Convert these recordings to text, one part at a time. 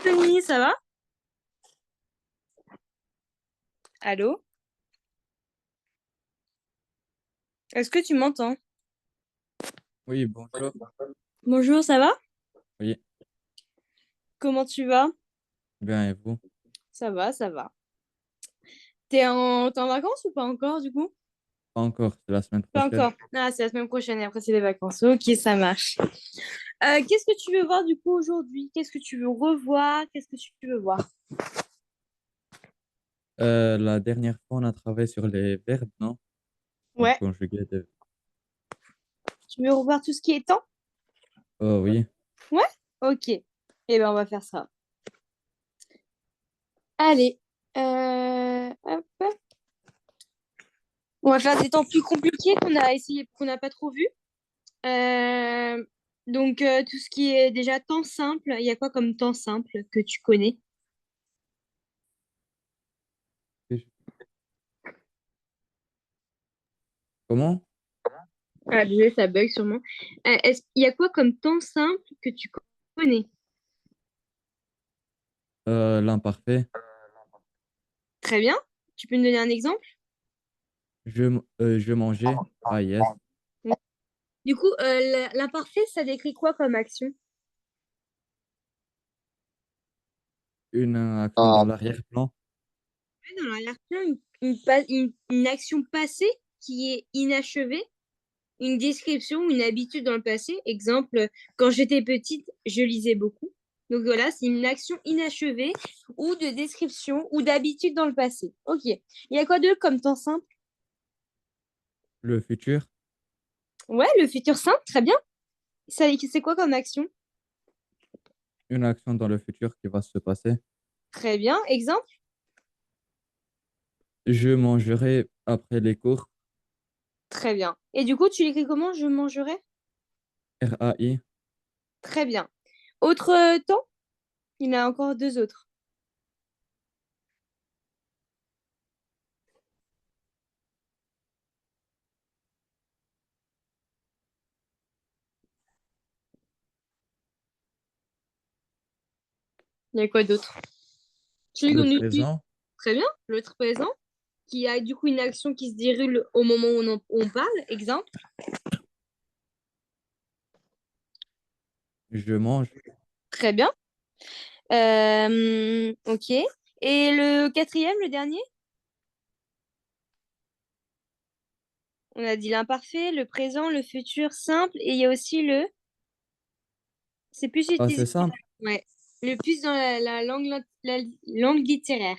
Tony, ça va? Allô? Est-ce que tu m'entends? Oui, bonjour. Bonjour, ça va? Oui, Comment tu vas? bien et vous? Ça va, ça va. T'es en vacances ou pas encore du coup? Pas encore, c'est la semaine Pas prochaine. encore. Ah, c'est la semaine prochaine et après c'est les vacances. Ok, ça marche. Qu'est-ce que tu veux voir du coup aujourd'hui? Qu'est-ce que tu veux revoir? Qu'est-ce que tu veux voir? La dernière fois, on a travaillé sur les verbes, non? Donc, Ouais. conjuguer des... Tu veux revoir tout ce qui est temps? Oh oui, Ouais? Ok. Eh ben on va faire ça. Allez. Hop. On va faire des temps plus compliqués qu'on a essayé, qu'on n'a pas trop vu. Euh, tout ce qui est déjà temps simple, il y a quoi comme temps simple que tu connais? comment? Ah, désolé, ça bug sûrement. Il y a quoi comme temps simple que tu connais? L'imparfait. Très bien. Tu peux me donner un exemple? Je mangeais. Ah yes. Du coup, l'imparfait, ça décrit quoi comme action? Une action dans l'arrière-plan. Dans l'action, une action passée qui est inachevée, une description, une habitude dans le passé. Exemple, quand j'étais petite, je lisais beaucoup. Donc voilà, c'est une action inachevée ou de description ou d'habitude dans le passé. Ok. Il y a quoi d'autre comme temps simple? Le futur. Ouais, le futur simple, très bien. Ça, c'est quoi comme action? Une action dans le futur qui va se passer. Très bien. Exemple? Je mangerai après les cours. Très bien. Et du coup, tu l'écris comment? Je mangerai? RAI. Très bien. Autre temps? Il y en a encore deux autres. Il y a quoi d'autre? Celui Le qu'on utilise. présent. Très bien. L'autre présent, qui a du coup une action qui se déroule au moment où on parle. Exemple? Je mange. Très bien. Ok. Et le quatrième, le dernier? On a dit l'imparfait, le présent, le futur simple, et il y a aussi le... C'est plus Ah, c'est utilisé. simple. Ouais. Le plus dans la langue, la langue littéraire.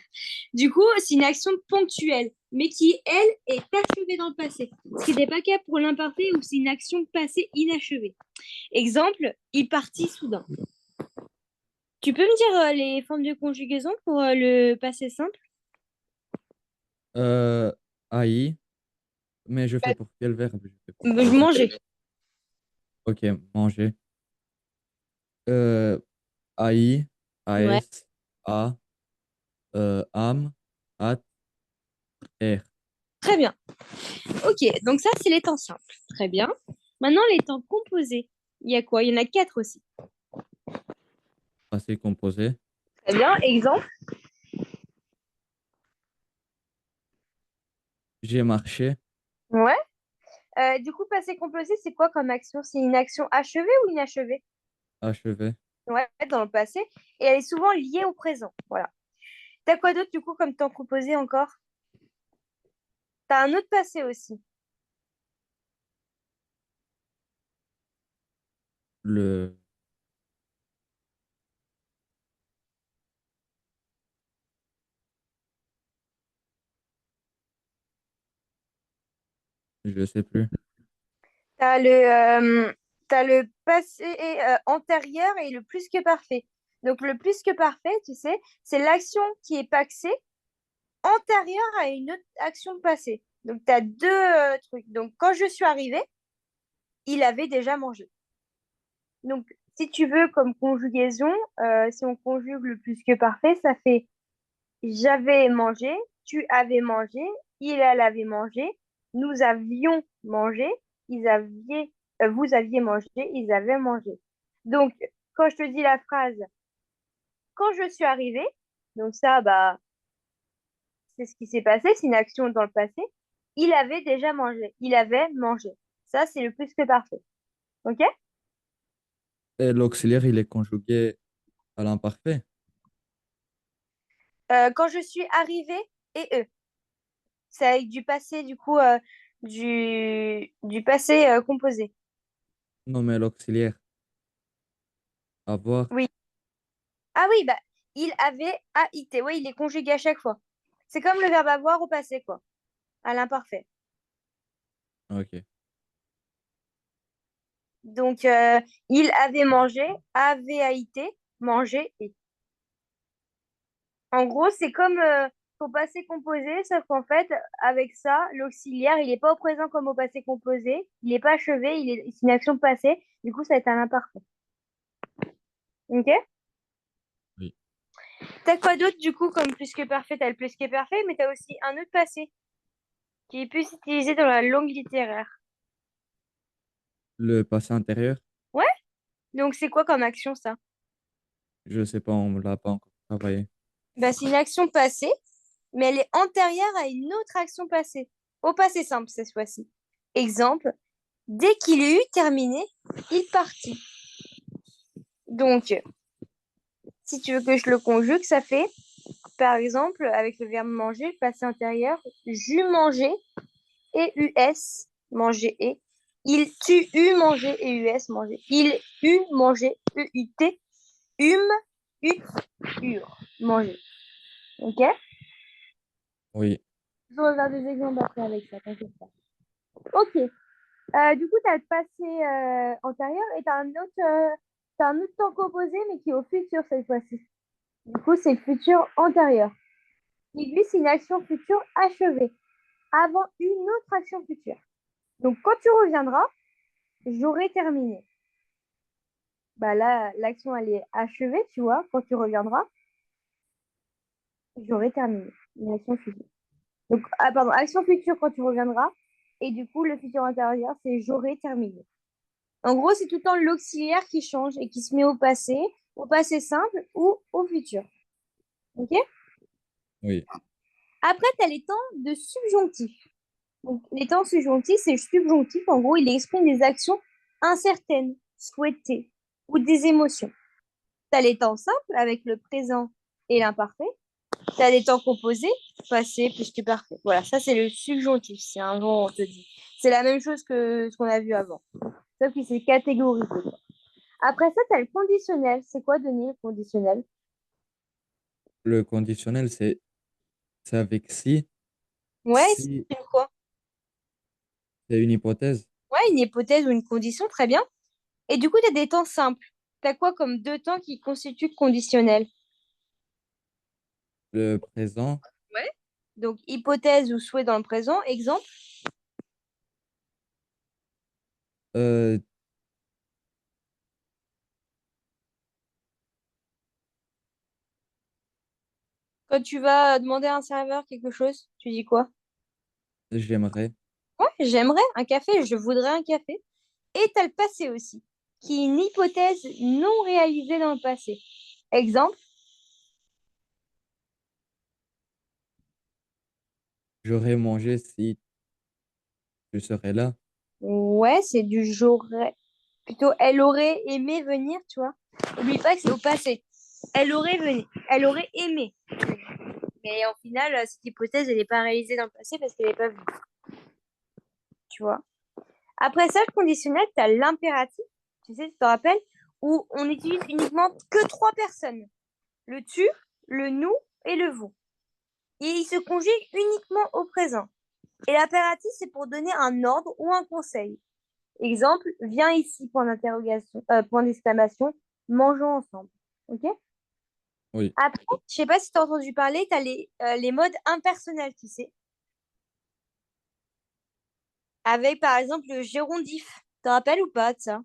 Du coup, c'est une action ponctuelle, mais qui, elle, est achevée dans le passé. Ce qui n'était pas le cas pour l'imparfait, où c'est une action passée inachevée. Exemple, il partit soudain. Tu peux me dire les formes de conjugaison pour le passé simple? Euh, AI. Mais je fais pour quel verbe? Je fais pour Je quel verbe? mangeais. Ok, manger. Euh, AI, Ouais. AS, A, am, at, R. Très bien. Ok, donc ça, c'est les temps simples. Très bien. Maintenant, les temps composés. Il y a quoi? Il y en a quatre aussi. Passé composé. Très bien. Exemple. J'ai marché, Ouais. Du coup, passé composé, c'est quoi comme action? C'est une action achevée ou inachevée? achevé. Ouais, dans le passé. Et elle est souvent liée au présent. Voilà. T'as quoi d'autre, du coup, comme temps composé encore? T'as un autre passé aussi. Le, je sais plus. T'as le passé antérieur et le plus que parfait. Donc, le plus que parfait, tu sais, c'est l'action qui est passée antérieure à une autre action passée. Donc, tu as deux trucs. Donc, quand je suis arrivée, il avait déjà mangé. Donc, si tu veux, comme conjugaison, si on conjugue le plus que parfait, ça fait j'avais mangé, tu avais mangé, elle avait mangé, nous avions mangé, vous aviez mangé, ils avaient mangé. Donc, quand je te dis la phrase, quand je suis arrivée, donc ça, bah, c'est ce qui s'est passé, c'est une action dans le passé, il avait déjà mangé. Il avait mangé. Ça, c'est le plus que parfait. OK? Et l'auxiliaire, il est conjugué à l'imparfait. Quand je suis arrivée et eux. C'est avec du passé, du coup, du passé composé. Non, mais l'auxiliaire, avoir. Oui. Ah oui, bah, il avait AIT. Oui, il est conjugué à chaque fois. C'est comme le verbe avoir au passé, quoi. À l'imparfait. Ok. Donc, il avait mangé, avait AIT, mangé et. En gros, c'est comme au passé composé, sauf qu'en fait, avec ça, l'auxiliaire, il n'est pas au présent comme au passé composé. Il n'est pas achevé, c'est une action passée. Du coup, ça va être un imparfait. Ok? Oui. T'as quoi d'autre, du coup, comme plus que parfait? T'as le plus que parfait, mais t'as aussi un autre passé qui est plus utilisé dans la langue littéraire. Le passé antérieur, Ouais? Donc, c'est quoi comme action, ça? je sais pas, on ne l'a pas encore travaillé. Bah, c'est une action passée, mais elle est antérieure à une autre action passée. Au passé simple, cette fois-ci. Exemple, dès qu'il eut terminé, il partit. Donc, si tu veux que je le conjugue, ça fait, par exemple, avec le verbe manger, le passé antérieur, j'eus mangé et US, manger et. Tu eus mangé et US, manger. Il eut mangé, EUT, hum, ut, ur, manger. Ok? Oui. Je vais faire des exemples après avec ça, t'inquiète pas. Ok. Du coup, tu as le passé antérieur et tu as t'as un autre temps composé, mais qui est au futur cette fois-ci. Du coup, c'est le futur antérieur. Et lui, c'est une action future achevée, avant une autre action future. Donc, quand tu reviendras, j'aurai terminé. Bah là, l'action, elle est achevée, tu vois. Quand tu reviendras, j'aurai terminé. Une action future. Donc, ah, pardon, action future quand tu reviendras. Et du coup, le futur antérieur, c'est j'aurai terminé. En gros, c'est tout le temps l'auxiliaire qui change et qui se met au passé simple ou au futur. OK? Oui. Après, tu as les temps de subjonctif. Donc, les temps subjonctifs, c'est le subjonctif. En gros, il exprime des actions incertaines, souhaitées ou des émotions. Tu as les temps simples avec le présent et l'imparfait. Tu as des temps composés, passé plus que parfait. Voilà, ça, c'est le subjonctif. C'est un nom, on te dit. C'est la même chose que ce qu'on a vu avant. Sauf que c'est catégorisé. Après ça, tu as le conditionnel. C'est quoi, Denis, le conditionnel? Le conditionnel, c'est avec si. Ouais, Si c'est quoi? c'est une hypothèse, Ouais, une hypothèse ou une condition, très bien. Et du coup, tu as des temps simples. Tu as quoi comme deux temps qui constituent le conditionnel? le présent, Ouais. Donc, hypothèse ou souhait dans le présent. Exemple, euh, quand tu vas demander à un serveur quelque chose, tu dis quoi? j'aimerais, Ouais, j'aimerais un café, je voudrais un café. Et tu as le passé aussi, qui est une hypothèse non réalisée dans le passé. Exemple, j'aurais mangé si tu serais là. ouais, c'est du j'aurais. Plutôt, elle aurait aimé venir, tu vois. N'oublie pas que c'est au passé. Elle aurait venu, elle aurait aimé. Mais au final, cette hypothèse, elle n'est pas réalisée dans le passé parce qu'elle n'est pas venue, tu vois. Après ça, le conditionnel, tu as l'impératif, tu sais, tu te rappelles, où on utilise uniquement que trois personnes. Le tu, le nous et le vous. Et il se conjugue uniquement au présent. Et l'impératif, c'est pour donner un ordre ou un conseil. Exemple, viens ici, point d'interrogation, point d'exclamation, mangeons ensemble. OK? Oui, Après, je sais pas si tu as entendu parler, tu as les modes impersonnels, tu sais. Avec, par exemple, le gérondif. Tu te rappelles ou pas de ça?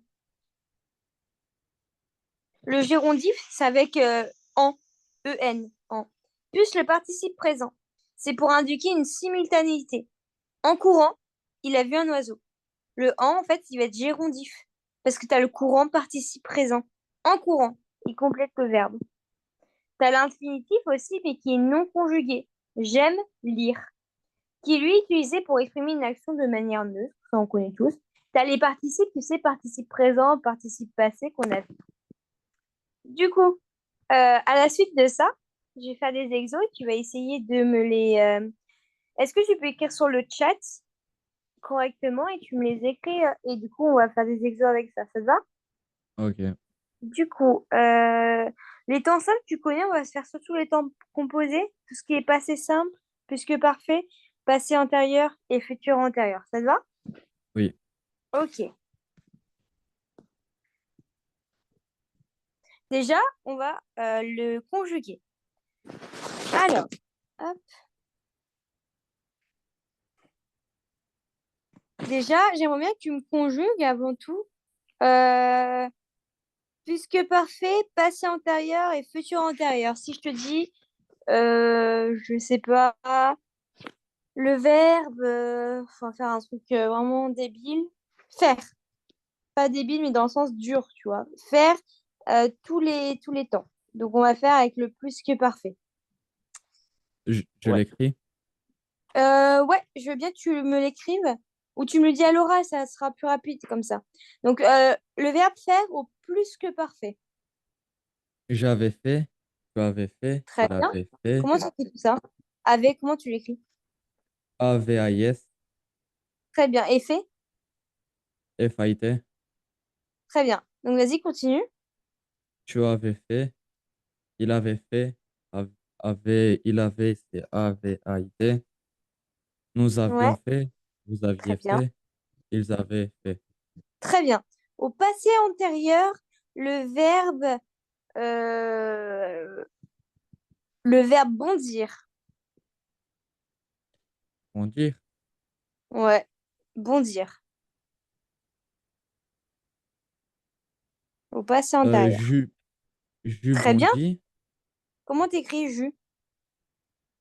Le gérondif, c'est avec en, en, en, plus le participe présent. C'est pour indiquer une simultanéité. En courant, il a vu un oiseau. Le en fait, il va être gérondif. Parce que tu as le courant participe présent. En courant, il complète le verbe. T'as l'infinitif aussi, mais qui est non conjugué. J'aime lire, qui lui est utilisé pour exprimer une action de manière neutre, ça on connaît tous. T'as les participes, tu sais, participe présent, participe passé qu'on a vu. Du coup, à la suite de ça, je vais faire des exos et tu vas essayer de me les... Est-ce que tu peux écrire sur le chat correctement et tu me les écris et du coup, on va faire des exos avec ça. Ça te va? Ok. Du coup, les temps simples, tu connais, on va se faire surtout les temps composés, tout ce qui est passé simple, plus que parfait, passé antérieur et futur antérieur. Ça te va? Oui. Ok. Déjà, on va le conjuguer. Alors, hop. Déjà, j'aimerais bien que tu me conjugues avant tout. Euh, plus que parfait, passé antérieur et futur antérieur. Si je te dis, je sais pas, le verbe, faut faire un truc vraiment débile. Faire. Pas débile, mais dans le sens dur, tu vois. Faire tous les temps. Donc, on va faire avec le plus que parfait. Je Ouais. l'écris. Ouais, je veux bien que tu me l'écrives ou tu me le dis à l'oral, ça sera plus rapide comme ça. Donc, le verbe faire au plus que parfait. J'avais fait, tu avais fait, Très il bien. avait fait, Comment tu écris tout ça? Avec, comment tu l'écris? AVAIS, Très bien. Et fait? FIT, Très bien. Donc, vas-y, continue. tu avais fait, il avait fait, il avait, c'est AVAIT, nous Ouais, avions fait, vous très aviez bien. fait, ils avaient fait. Très bien. Au passé antérieur, le verbe, euh, le verbe bondir. On dit, Ouais, bondir. Au passé antérieur. jus, jus Très bien. bondi, Comment t'écris jus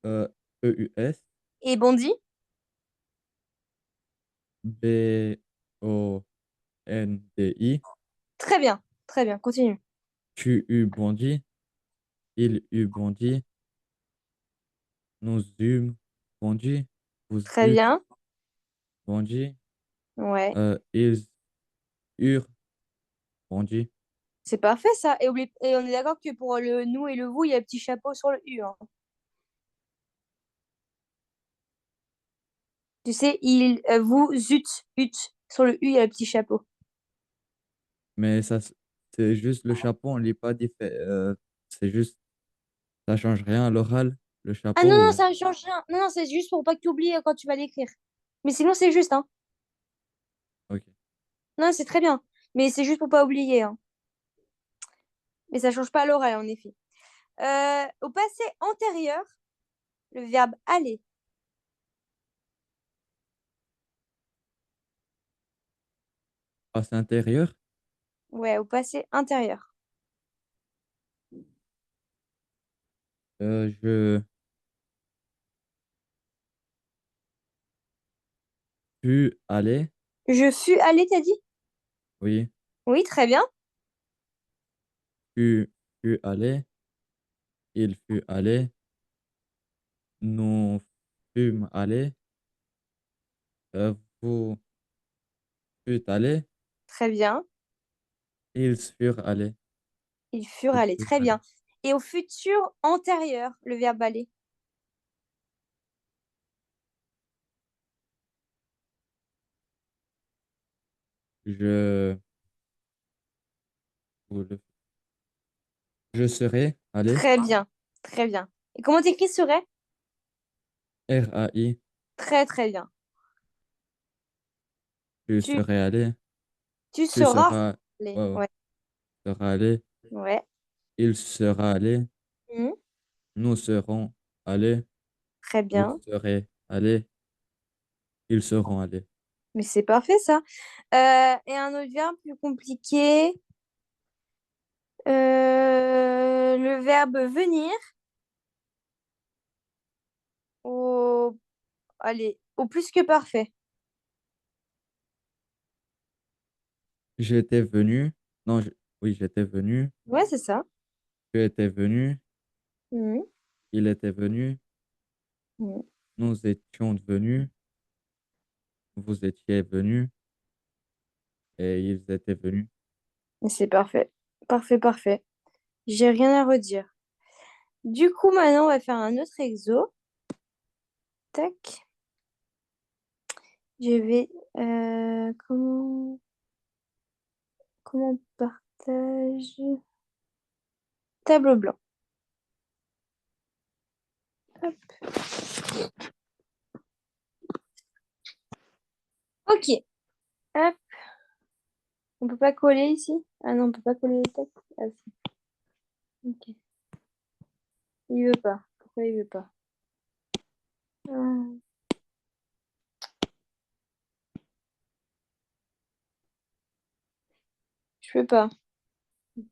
EUS, et bondi? BONDI, Très bien. Très bien. Continue. tu eus bondi, il eut bondi, nous eûmes bondi, vous Très eûtes bien. bondi, Ouais. ils eurent bondi. C'est parfait ça. Et on est d'accord que pour le nous et le vous, il y a un petit chapeau sur le U, hein. Tu sais, vous, zut, ut. Sur le U, il y a le petit chapeau. Mais ça, c'est juste le chapeau, on lit pas c'est juste, ça change rien à l'oral, le Ah non, non, chapeau. ça ne change rien. Non, non, c'est juste pour pas que tu oublies quand tu vas l'écrire. Mais sinon, c'est juste, hein. Ok. Non, c'est très bien. Mais c'est juste pour pas oublier, hein. Mais ça change pas l'oral, en effet. Au passé antérieur, le verbe aller. Passé intérieur, Ouais, au passé intérieur. je fus allé, Je fus allé, t'as dit? oui, Oui, très bien. fut allé, il fut allé, nous fûmes allés, vous fûtes allés, Très bien. ils furent allés, Ils furent ils allés. furent Très allés. bien. Et au futur antérieur, le verbe aller. Je, vous le- je serai allé, Très bien. Très bien. Et comment t'écris serait? RAI, Très, très bien. tu Tu, serais allé, tu tu seras seras, allé. ouais, ouais, Ouais. sera allé, Ouais. il sera allé, Mhm. nous serons allés, Très vous bien. serez allés, ils seront allés. Mais c'est parfait, ça. Et un autre verbe plus compliqué. Le verbe venir au, allez, au plus que parfait. J'étais venu, non, oui, j'étais venu, Ouais, c'est ça. tu étais venu, Mhm, Il était venu, mhm. nous étions venus, vous étiez venus et ils étaient venus. C'est parfait. Parfait, parfait. J'ai rien à redire. Du coup, maintenant, on va faire un autre exo. Tac. Je vais. Comment on partage? Tableau blanc. Hop. Ok. Hop. On peut pas coller ici? Ah non, on peut pas coller les textes. Ah si. Ok. Il veut pas. Pourquoi il veut pas? Ah, je peux pas.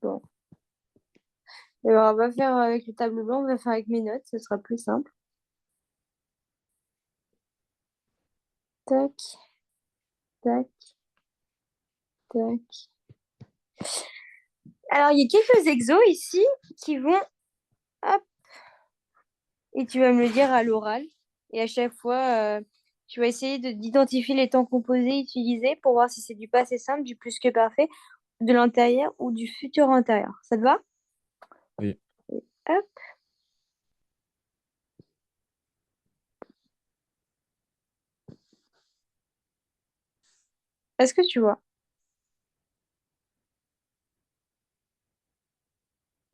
Bon. Alors, on va faire avec le tableau blanc, on va faire avec mes notes, ce sera plus simple. Tac, tac, tac. Alors, il y a quelques exos ici qui vont, hop, et tu vas me le dire à l'oral. Et à chaque fois, tu vas essayer d'identifier les temps composés utilisés pour voir si c'est du passé simple, du plus que parfait, de l'antérieur ou du futur antérieur. Ça te va? Oui, Hop. Est-ce que tu vois?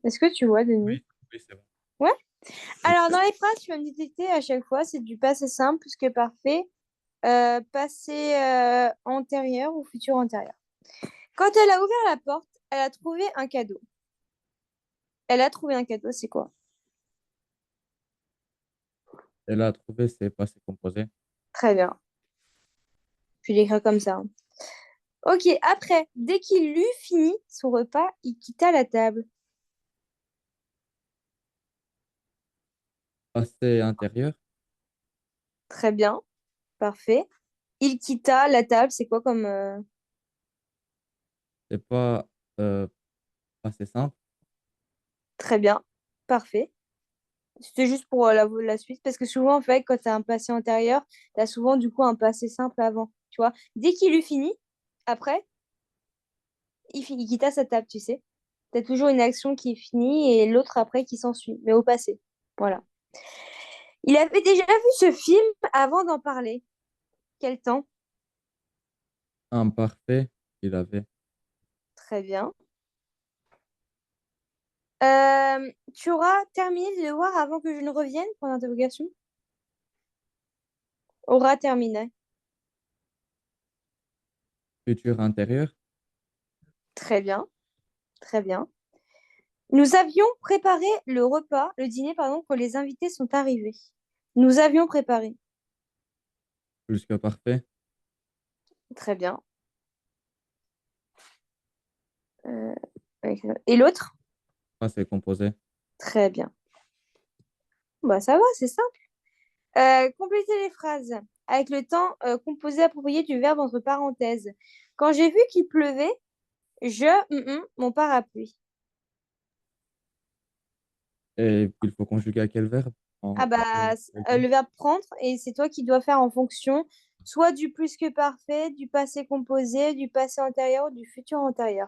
Est-ce que tu vois, Denis? oui, oui, c'est bon. Ouais? Oui. Alors, dans les phrases, tu vas me détecter à chaque fois, c'est du passé simple, plus que parfait, passé antérieur ou futur antérieur. Quand elle a ouvert la porte, elle a trouvé un cadeau. Elle a trouvé un cadeau, c'est quoi? Elle a trouvé ses passés composés. Très bien. Je l'écris comme ça, hein. Ok, après, dès qu'il eut fini son repas, il quitta la table. Passé intérieur, Très bien, parfait. Il quitta la table, c'est quoi comme... c'est pas passé simple. Très bien, parfait. C'était juste pour la suite, parce que souvent, en fait, quand tu as un passé antérieur, tu as souvent, du coup, un passé simple avant, tu vois. Dès qu'il eut fini, après, il quitta sa table, tu sais. Tu as toujours une action qui est finie et l'autre après qui s'ensuit, mais au passé. Voilà. Il avait déjà vu ce film avant d'en parler. Quel temps? Imparfait, il avait. Très bien. Tu auras terminé de le voir avant que je ne revienne, pour l'interrogation? Aura terminé. Futur intérieur, Très bien, très bien. Nous avions préparé le dîner, pardon, quand les invités sont arrivés. Nous avions préparé. plus que parfait. Très bien. Euh, et l'autre? Passé composé. Très bien. Bah, ça va, c'est simple. Complétez les phrases avec le temps composé approprié du verbe entre parenthèses. Quand j'ai vu qu'il pleuvait, mon parapluie. Et il faut conjuguer à quel verbe? Ah bah, Quel temps? le verbe prendre, et c'est toi qui dois faire en fonction soit du plus que parfait, du passé composé, du passé antérieur, du futur antérieur.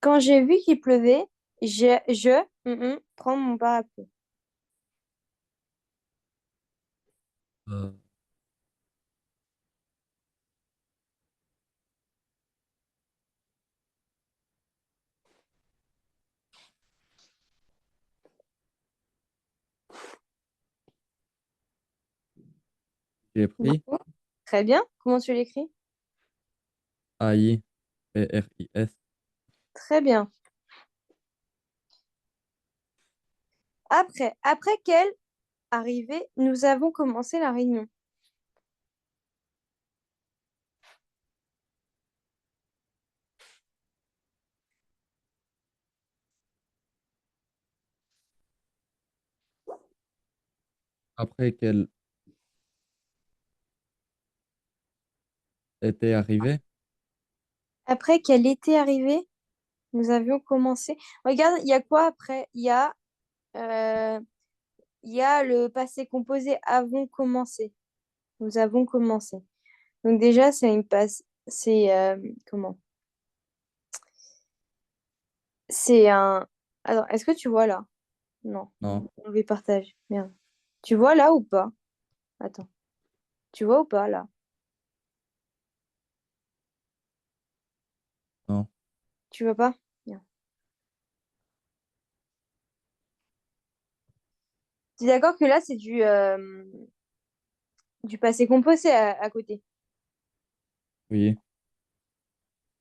Quand j'ai vu qu'il pleuvait, prends mon parapluie. Euh, j'ai pris Bravo. Très bien. Comment tu l'écris? AIPRIS. Très bien. Après qu'elle arrivée, nous avons commencé la réunion. Après qu'elle était arrivé. Après qu'elle était arrivée, nous avions commencé. Regarde, il y a quoi après? Euh, il y a le passé composé avons commencé. Nous avons commencé. Donc déjà, c'est une passe. C'est comment? C'est un. Alors, est-ce que tu vois là? Non. Non, On lui partage. Merde. Tu vois là ou pas? Attends. Tu vois ou pas là? non, Tu vois pas? Merde. Tu es d'accord que là, c'est du passé composé à côté. oui.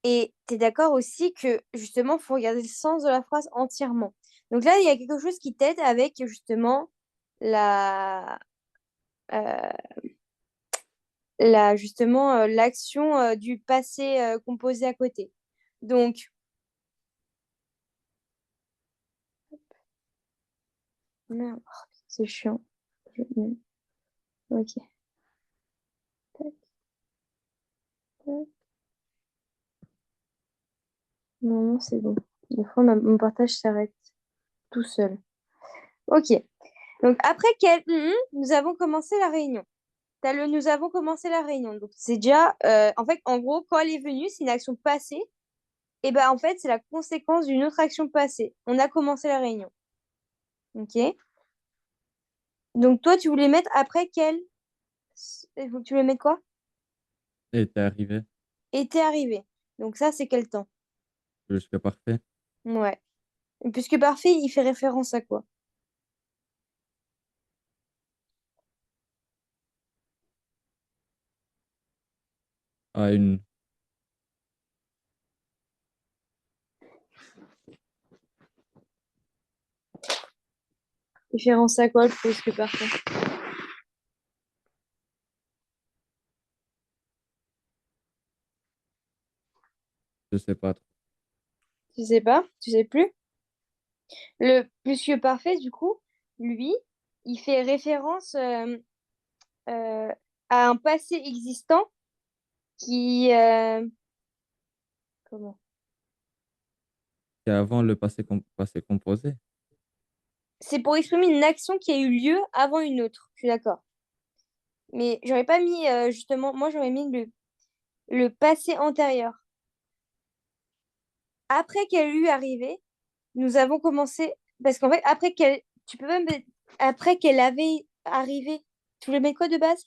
Et tu es d'accord aussi que justement, il faut regarder le sens de la phrase entièrement. Donc là, il y a quelque chose qui t'aide avec justement la, euh, justement l'action du passé composé à côté. Donc, merde, oh, c'est chiant. Ok. Tac, tac. Non, non, c'est bon. Des fois, mon partage s'arrête tout seul. Ok. Donc, après quel nous avons commencé la réunion. T'as le nous avons commencé la réunion. Donc, c'est déjà, en fait, en gros, quand elle est venue, c'est une action passée. Et ben, en fait, c'est la conséquence d'une autre action passée. On a commencé la réunion. Ok. Donc, toi, tu voulais mettre après quel. Tu voulais mettre quoi? Était arrivé. Était arrivé. Donc, ça, c'est quel temps? Jusque parfait. Ouais. Puisque parfait, il fait référence à quoi? À une. Référence à quoi, le puisque parfait? Je sais pas trop. Tu sais pas? Tu sais plus? Le puisque parfait, du coup, lui, il fait référence euh, à un passé existant qui... comment? Et avant le passé composé. C'est pour exprimer une action qui a eu lieu avant une autre. Je suis d'accord. Mais j'aurais pas mis, justement, moi j'aurais mis le passé antérieur. Après qu'elle eut arrivé, nous avons commencé... Parce qu'en fait, après qu'elle... Tu peux même... Après qu'elle avait arrivé, tu voulais mettre quoi de base?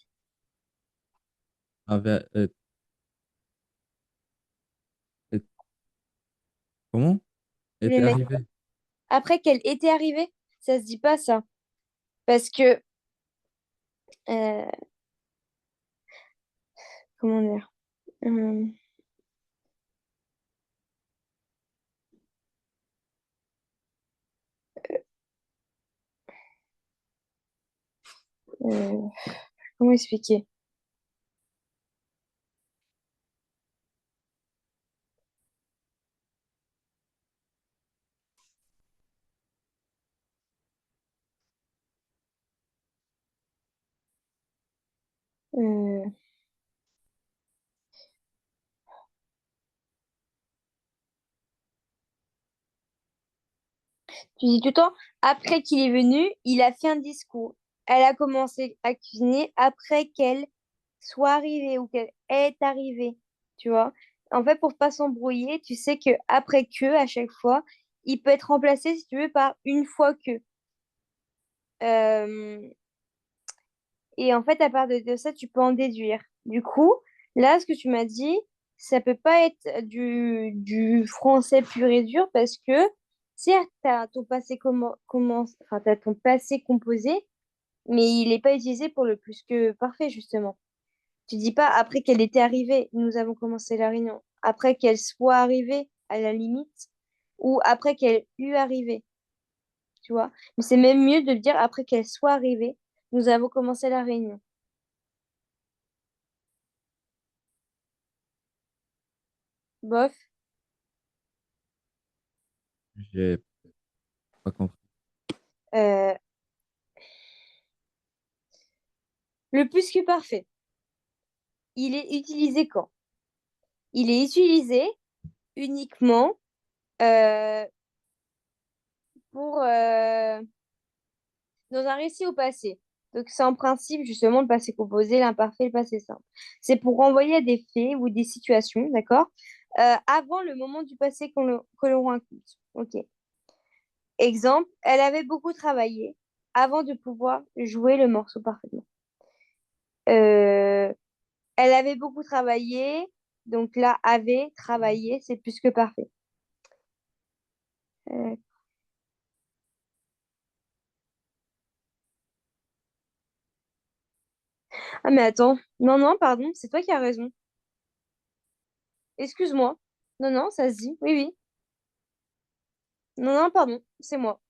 Avait, est- comment? Tu voulais Était mettre... arrivé. Après qu'elle était arrivée, ça se dit pas ça. Parce que... euh, comment dire? Euh, euh, comment expliquer? Euh, Tu dis tout le temps, après qu'il est venu, il a fait un discours. Elle a commencé à cuisiner après qu'elle soit arrivée ou qu'elle est arrivée. Tu vois? En fait, pour pas s'embrouiller, tu sais que après que, à chaque fois, il peut être remplacé, si tu veux, par une fois que. Euh, et en fait, à part de ça, tu peux en déduire. Du coup, là, ce que tu m'as dit, ça peut pas être du français pur et dur parce que, certes, tu as ton passé enfin, t'as ton passé composé, mais il n'est pas utilisé pour le plus que parfait, justement. Tu dis pas après qu'elle était arrivée, nous avons commencé la réunion. Après qu'elle soit arrivée, à la limite, ou après qu'elle eût arrivé, tu vois. Mais c'est même mieux de le dire après qu'elle soit arrivée, nous avons commencé la réunion. Bof. J'ai pas compris. Euh, le plus que parfait, il est utilisé quand? il est utilisé uniquement euh, pour dans un récit au passé. Donc, c'est en principe justement le passé composé, l'imparfait, le passé simple. C'est pour renvoyer à des faits ou des situations, d'accord? Avant le moment du passé que l'on raconte. Ok. Exemple, elle avait beaucoup travaillé avant de pouvoir jouer le morceau parfaitement. Euh, Elle avait beaucoup travaillé, donc là, avait travaillé, c'est plus que parfait. Euh, Ah, mais attends, non, non, pardon, c'est toi qui as raison. Excuse-moi. Non, non, ça se dit. Oui, oui. Non, non, pardon, c'est moi.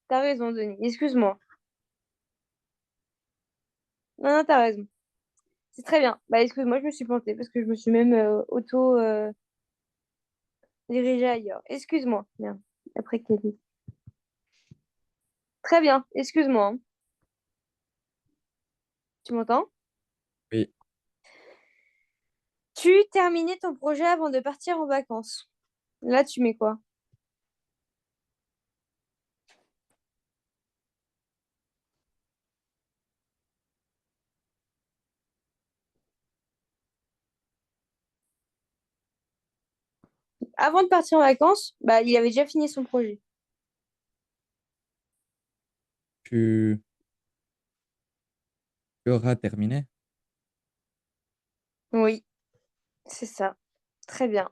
T'as raison, Denis. Excuse-moi. Non, non, t'as raison. C'est très bien. Bah, excuse-moi, je me suis plantée parce que je me suis même dirigée ailleurs. Excuse-moi. Bien. Après Kelly. Très bien. Excuse-moi, hein. Tu m'entends? Oui, Tu terminais ton projet avant de partir en vacances. Là, tu mets quoi? Avant de partir en vacances, bah, il avait déjà fini son projet. tu, tu auras terminé. Oui, c'est ça. Très bien.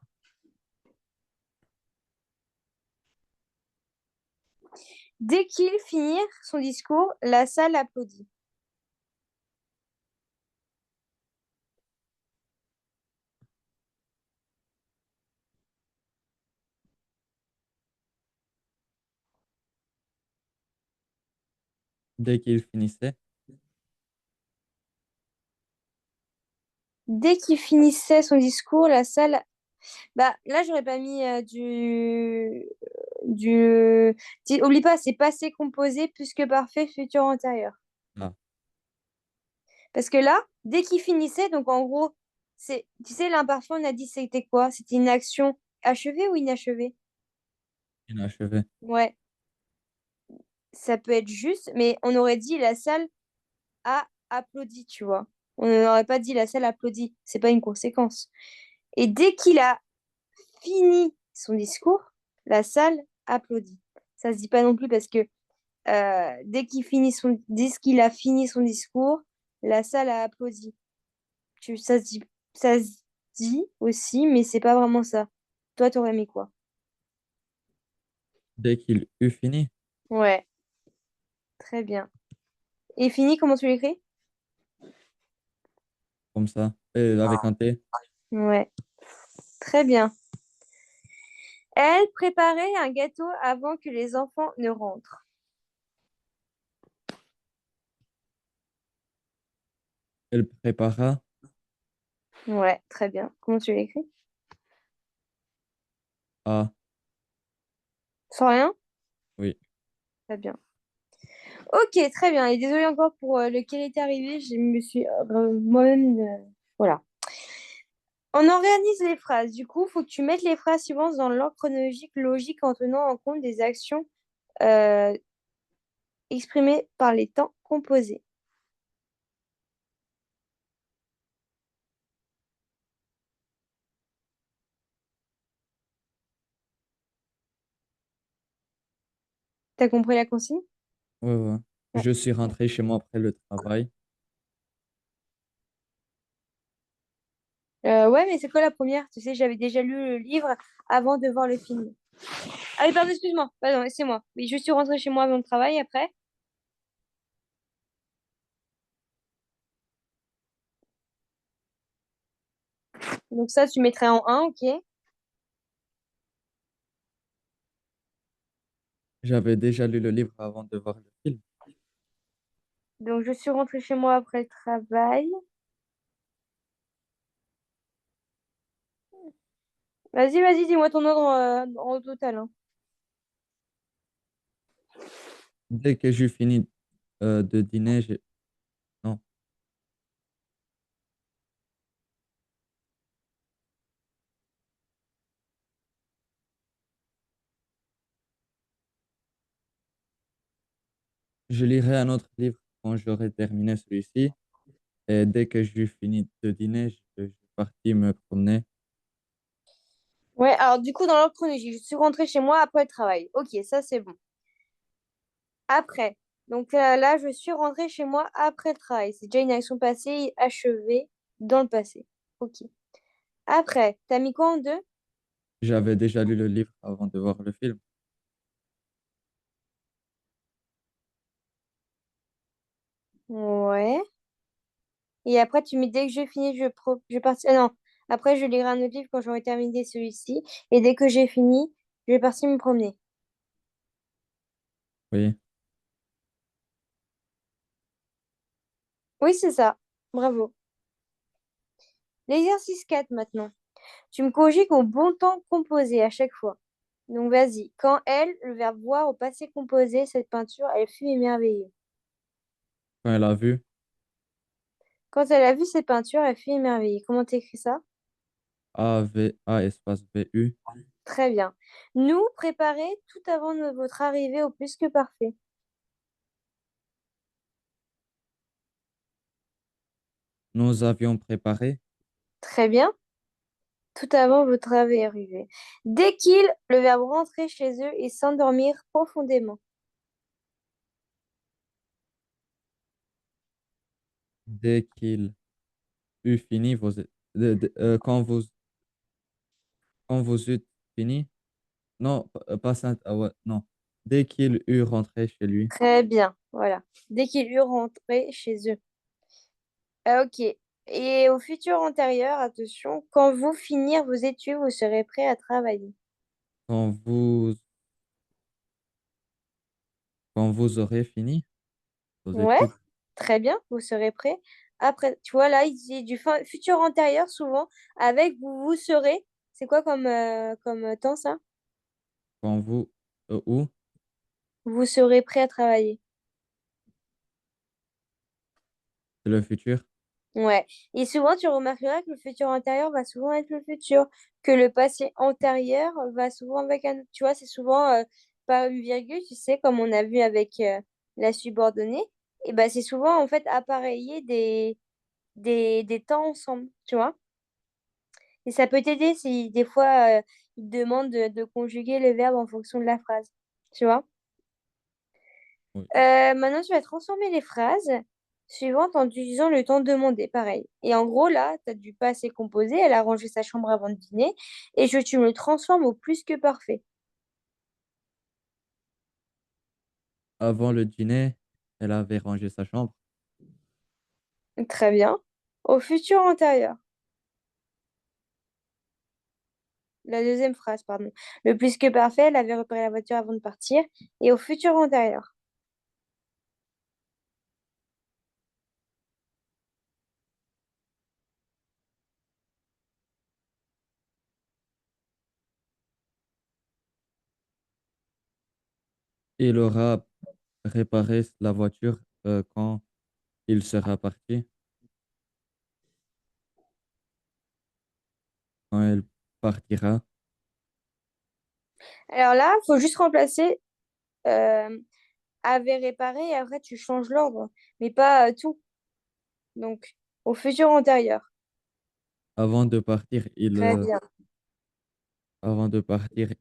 Dès qu'il finit son discours, la salle applaudit. Dès qu'il finissait, Dès qu'il finissait son discours, la salle... Bah, là, j'aurais pas mis Oublie pas, c'est passé composé plus que parfait, futur antérieur. ah, Parce que là, dès qu'il finissait, donc en gros, c'est, tu sais, l'imparfait, on a dit c'était quoi? C'était une action achevée ou inachevée? inachevé. Ouais, ça peut être juste, mais on aurait dit la salle a applaudi, tu vois. On n'aurait pas dit la salle applaudit. C'est pas une conséquence. Et dès qu'il a fini son discours, la salle applaudit. Ça se dit pas non plus parce que dès qu'il a fini son discours, la salle a applaudi. Ça se dit aussi, mais c'est pas vraiment ça. Toi, t'aurais mis quoi? Dès qu'il eut fini, Ouais, très bien. Et fini, comment tu l'écris? comme ça, avec un T, Ouais, très bien. Elle préparait un gâteau avant que les enfants ne rentrent. elle prépara. Ouais, très bien. Comment tu l'écris? Ah, Sans rien? oui, Très bien. Ok, très bien. Et désolée encore pour lequel est arrivé. Je me suis moi-même. Voilà. On organise les phrases. Du coup, il faut que tu mettes les phrases suivantes dans l'ordre chronologique logique en tenant en compte des actions euh, exprimées par les temps composés. T'as compris la consigne? ouais, ouais. Ouais. Je suis rentré chez moi après le travail. Ouais, mais c'est quoi la première? Tu sais, j'avais déjà lu le livre avant de voir le film. Ah oui, pardon, excuse-moi. Pardon, c'est moi. Oui, je suis rentrée chez moi avant le travail après. Donc ça, tu mettrais en un, ok. J'avais déjà lu le livre avant de voir le film. Donc je suis rentrée chez moi après le travail. Vas-y, vas-y, dis-moi ton ordre en total, hein. Dès que j'ai fini de dîner, non, Je lirai un autre livre quand j'aurai terminé celui-ci. Et dès que j'ai fini de dîner, je suis parti me promener. Ouais, alors du coup, dans l'ordre chronologique, je suis rentrée chez moi après le travail. Ok, ça c'est bon. Après. Donc là, je suis rentrée chez moi après le travail. C'est déjà une action passée achevée dans le passé. Ok. Après, t'as mis quoi en deux? J'avais déjà lu le livre avant de voir le film. Ouais. Et après, tu mets dès que j'ai fini, je partir. Non, après, je lirai un autre livre quand j'aurai terminé celui-ci. Et dès que j'ai fini, je vais partir me promener. Oui. Oui, c'est ça. Bravo. L'exercice 4 maintenant. Tu me conjugues au bon temps composé à chaque fois. Donc vas-y. Quand elle, le verbe voir au passé composé, cette peinture, elle fut émerveillée. Quand elle a vu Quand elle a vu cette peinture, elle fut émerveillée. Comment t'écris ça? A espace VU, Très bien. Nous préparer tout avant votre arrivée au plus que parfait. nous avions préparé. Très bien. Tout avant votre arrivée. Dès qu'il, le verbe rentrer chez eux et s'endormir profondément. Dès qu'il eut fini, quand vous eûtes fini, non, pas Saint, ah ouais, non. Dès qu'il eut rentré chez lui, Très bien. Voilà. Dès qu'il eut rentré chez eux. Ok. Et au futur antérieur, attention, quand vous finir vos études, vous serez prêt à travailler. quand vous, quand vous aurez fini vos Ouais, études, très bien, vous serez prêt. Après, tu vois, là, il dit futur antérieur, souvent, avec vous serez. C'est quoi comme temps, ça? quand vous, où, Vous serez prêt à travailler. c'est le futur, Ouais. Et souvent, tu remarqueras que le futur antérieur va souvent être le futur, que le passé antérieur va souvent avec un... Tu vois, c'est souvent pas une virgule, tu sais, comme on a vu avec la subordonnée. Et ben, c'est souvent, en fait, appareiller des temps ensemble, tu vois. Et ça peut t'aider si des fois, il te demande de conjuguer les verbes en fonction de la phrase, tu vois. oui. Maintenant, tu vas transformer les phrases suivantes en utilisant le temps demandé, pareil. Et en gros, là, tu as du passé composé, elle a rangé sa chambre avant de dîner, et tu me le transformes au plus que parfait. Avant le dîner, elle avait rangé sa chambre. Très bien. Au futur antérieur. La deuxième phrase, pardon. Le plus que parfait, elle avait repéré la voiture avant de partir. Et au futur antérieur. Il aura réparé la voiture quand il sera parti, quand elle partira. Alors là, il faut juste remplacer euh, avait réparé et après tu changes l'ordre, mais pas tout. Donc, au futur antérieur. Avant de partir, Très bien.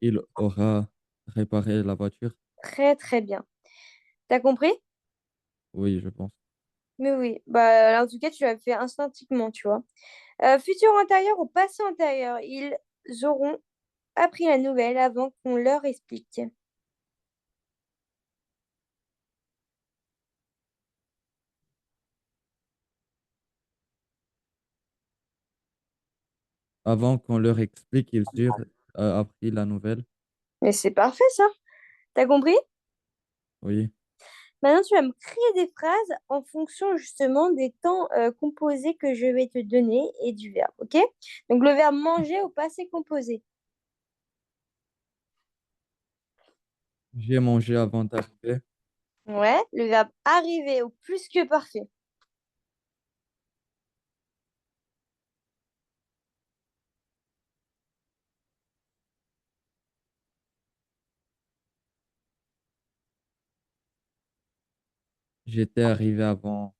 il aura réparé la voiture. Très, très bien. T'as compris? Oui, je pense. Mais oui. Bah, en tout cas, tu l'as fait instinctivement, tu vois. Futur antérieur au passé antérieur. Ils auront appris la nouvelle avant qu'on leur explique. Avant qu'on leur explique, ils eurent appris la nouvelle. Mais c'est parfait, ça. T'as compris? Oui. Maintenant, tu vas me créer des phrases en fonction justement des temps composés que je vais te donner et du verbe, ok? Donc, le verbe manger au passé composé. J'ai mangé avant d'arriver. Ouais, le verbe arriver au plus que parfait. J'étais arrivé avant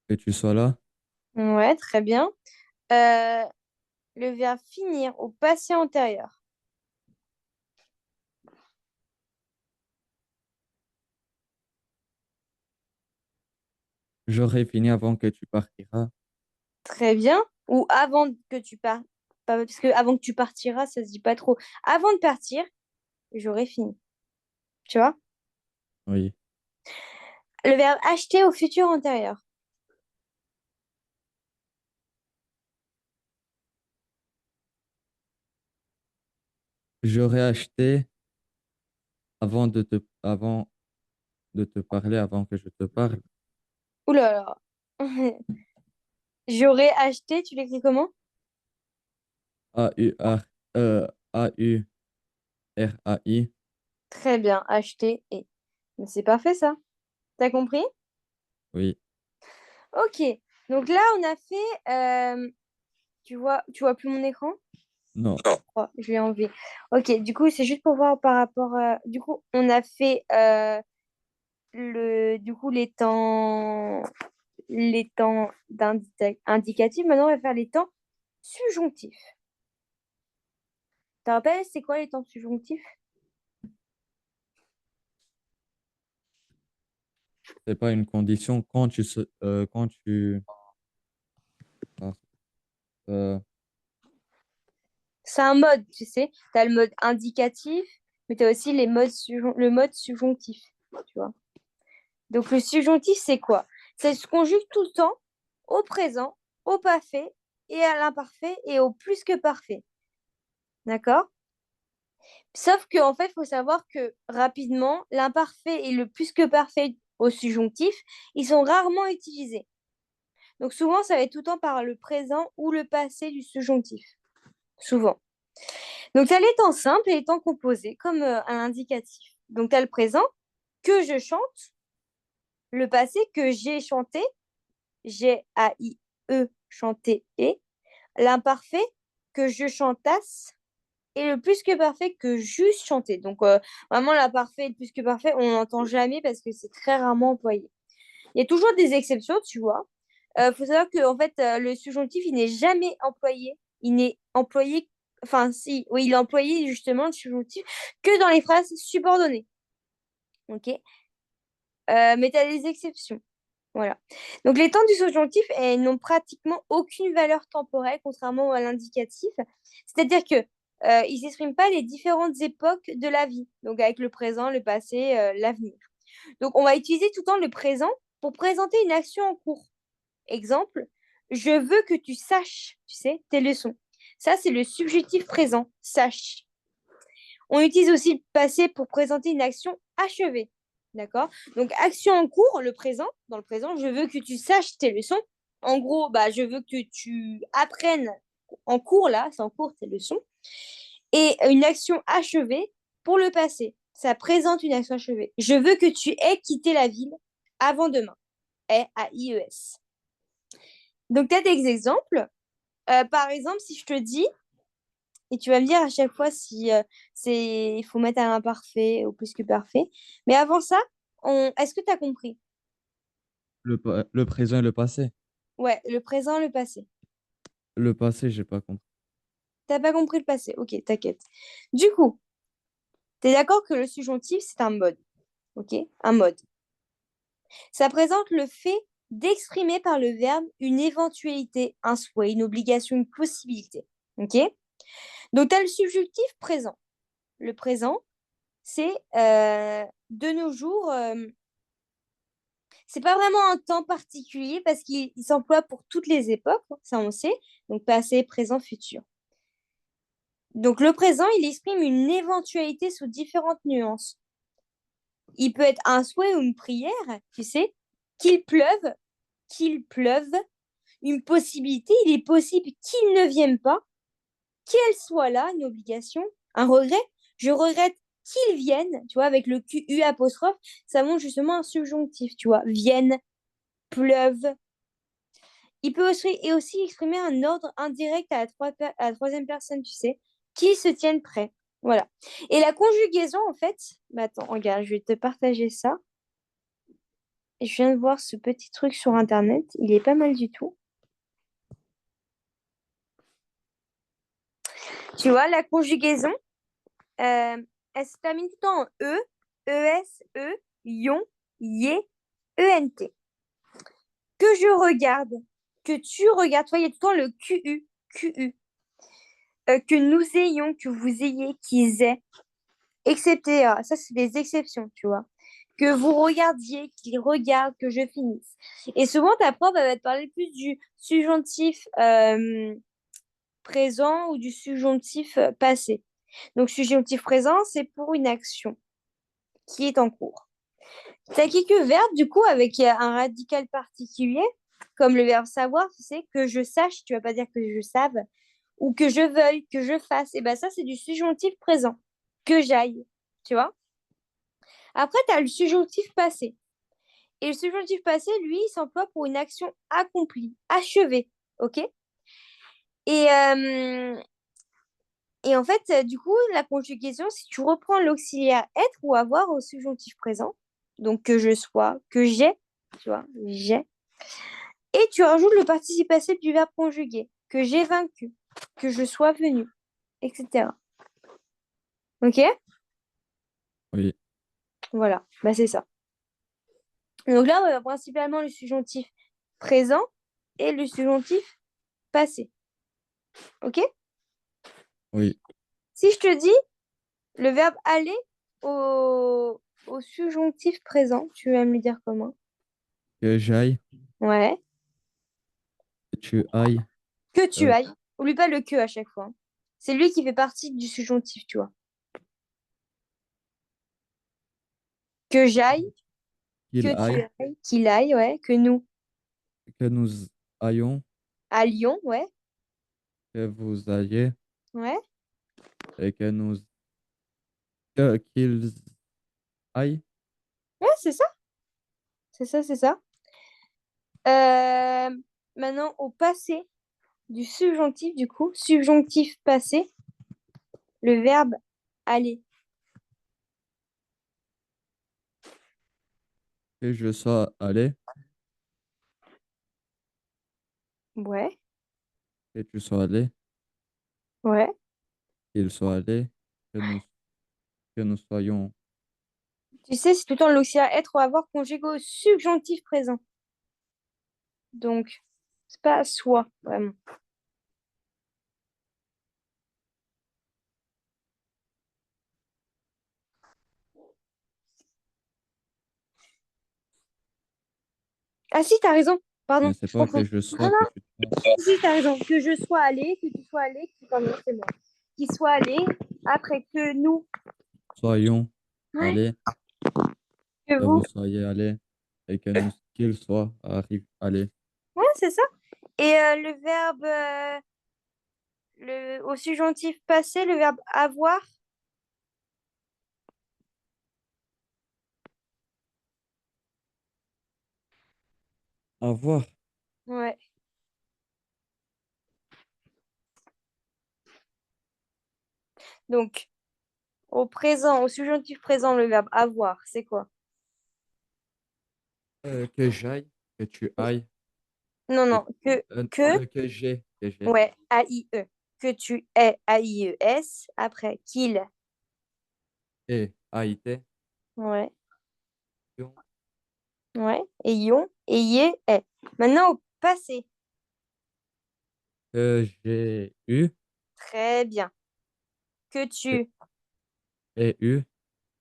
que tu sois là. Ouais, très bien. Euh, le verbe finir au passé antérieur. J'aurais fini avant que tu partiras. Très bien. Ou avant que tu partes. Parce que avant que tu partiras, ça se dit pas trop. Avant de partir, j'aurai fini. Tu vois? Oui. Le verbe acheter au futur antérieur. J'aurais acheté avant de te parler, avant que je te parle. Ouh là là. J'aurais acheté, tu l'écris comment? A-U-R, A-U-R-A-I. Très bien, acheter et. Mais c'est parfait ça. T'as compris? Oui. Ok. Donc là, on a fait. Tu vois plus mon écran? Non. Oh, je l'ai enlevé. Ok, du coup, c'est juste pour voir par rapport. Du coup, on a fait du coup, les temps indicatifs. Maintenant, on va faire les temps subjonctifs. Tu te rappelles, c'est quoi les temps subjonctifs? C'est pas une condition quand tu, ah, euh, C'est un mode, tu sais. Tu as le mode indicatif, mais tu as aussi le mode subjonctif. Tu vois. Donc, le subjonctif, c'est quoi? Ça se conjugue tout le temps au présent, au parfait et à l'imparfait et au plus que parfait. D'accord? Sauf qu'en fait, il faut savoir que rapidement, l'imparfait et le plus que parfait au subjonctif, ils sont rarement utilisés. Donc souvent, ça va être tout le temps par le présent ou le passé du subjonctif. Souvent. Donc tu as les temps simples et les temps composés, comme un indicatif. Donc tu as le présent, que je chante, le passé, que j'ai chanté, G-A-I-E, chanté et, l'imparfait, que je chantasse, et le plus que parfait que juste chanter. Donc, vraiment, l'imparfait et le plus que parfait, on n'entend jamais parce que c'est très rarement employé. Il y a toujours des exceptions, tu vois. Il faut savoir que en fait, le subjonctif, il n'est jamais employé. Il n'est employé, enfin, si, oui, il est employé justement, le subjonctif, que dans les phrases subordonnées. OK? Mais tu as des exceptions. Voilà. Donc, les temps du subjonctif n'ont pratiquement aucune valeur temporelle, contrairement à l'indicatif. C'est-à-dire que ils n'expriment pas les différentes époques de la vie, donc avec le présent, le passé, l'avenir. Donc, on va utiliser tout le temps le présent pour présenter une action en cours. Exemple, je veux que tu saches, tu sais, tes leçons. Ça, c'est le subjonctif présent, sache. On utilise aussi le passé pour présenter une action achevée. D'accord? Donc, action en cours, le présent. Dans le présent, je veux que tu saches tes leçons. En gros, bah, je veux que tu apprennes en cours, là, c'est en cours tes leçons. Et une action achevée pour le passé. Ça présente une action achevée. Je veux que tu aies quitté la ville avant demain. A-I-E-S. Donc, tu as des exemples. Par exemple, si je te dis, et tu vas me dire à chaque fois si il faut mettre un imparfait ou plus que parfait. Mais avant ça, est-ce que tu as compris? le présent et le passé. Ouais, le présent, le passé. Le passé, j'ai pas compris. T'as pas compris le passé. Ok, t'inquiète. Du coup, tu es d'accord que le subjonctif, c'est un mode. Ok? Un mode. Ça présente le fait d'exprimer par le verbe une éventualité, un souhait, une obligation, une possibilité. Ok? Donc, tu as le subjonctif présent. Le présent, c'est de nos jours, c'est pas vraiment un temps particulier parce qu'il s'emploie pour toutes les époques, ça on sait, donc passé, présent, futur. Donc le présent, il exprime une éventualité sous différentes nuances. Il peut être un souhait ou une prière, tu sais, qu'il pleuve, une possibilité, il est possible qu'il ne vienne pas, qu'elle soit là, une obligation, un regret. Je regrette qu'il vienne, tu vois, avec le QU apostrophe, ça montre justement un subjonctif, tu vois, vienne, pleuve. Il peut aussi exprimer un ordre indirect à la troisième personne, tu sais, qui se tiennent prêts. Voilà. Et la conjugaison, en fait, bah attends, regarde, je vais te partager ça. Et je viens de voir ce petit truc sur Internet. Il est pas mal du tout. Tu vois, la conjugaison, elle se termine tout le temps en E, E-S-E, ion, yé, E-N-T. Que je regarde, que tu regardes, toi, il y a tout le temps le Q-U, Q-U. Que nous ayons, que vous ayez, qu'ils aient, etc. Ça, c'est des exceptions, tu vois. Que vous regardiez, qu'ils regardent, que je finisse. Et souvent, ta prof elle va te parler plus du subjonctif présent ou du subjonctif passé. Donc, subjonctif présent, c'est pour une action qui est en cours. Tu as quelques verbes, du coup, avec un radical particulier, comme le verbe savoir, tu sais, que je sache, tu vas pas dire que je save, ou que je veuille, que je fasse. Et ben ça, c'est du subjonctif présent, que j'aille, tu vois. Après, tu as le subjonctif passé. Et le subjonctif passé, lui, il s'emploie pour une action accomplie, achevée, ok? Et, euh, et en fait, du coup, la conjugaison, si tu reprends l'auxiliaire être ou avoir au subjonctif présent, donc que je sois, que j'ai, tu vois, j'ai, et tu rajoutes le participe passé du verbe conjugué, que j'ai vaincu, que je sois venu, etc. Ok? Oui, Voilà, bah c'est ça. Donc là, on a principalement le subjonctif présent et le subjonctif passé. Ok? oui. Si je te dis le verbe aller au subjonctif présent, tu vas me le dire comment? Que j'aille, Ouais. que tu ailles. Que tu euh, ailles. Oublie pas le que à chaque fois, hein. C'est lui qui fait partie du subjonctif, tu vois. Que j'aille, qu'il que tu aille, ailles, qu'il aille, ouais. Que nous que nous ayons, allions, ouais. que vous ayez, Ouais. et qu'ils aillent. Ouais, c'est ça. C'est ça, c'est ça. Euh, Maintenant, au passé du subjonctif, du coup, subjonctif passé, le verbe aller. Que je sois allé, Ouais, que tu sois allé, ouais. qu'il soit allé, que nous, que nous soyons. Tu sais, c'est tout le temps l'auxiliaire être ou avoir conjugué au subjonctif présent. Donc, c'est pas soit, vraiment. Ah si, t'as raison. Mais Pardon, c'est je pas confonds. que je Non, sois, que non, tu sois. si, t'as raison. Que je sois allé, que tu sois allé, pardon, c'est moi. Qu'il soit allé, après que nous, Soyons ouais, allés, que que vous. vous soyez allés, et que nous, qu'il soit arrive allés. Ouais, c'est ça. Et le verbe, au subjonctif passé, le verbe avoir. Avoir, Ouais. Donc, au présent, au subjonctif présent, le verbe avoir, c'est quoi? que j'aille, que tu ailles, Non, que, non, que j'ai, ouais, A-I-E. Que tu aies, A-I-E-S, après qu'il, et aïté, ouais, ouais, ayons, ayez, est. Maintenant, au passé, que j'ai eu, très bien. Que que tu, ai eu,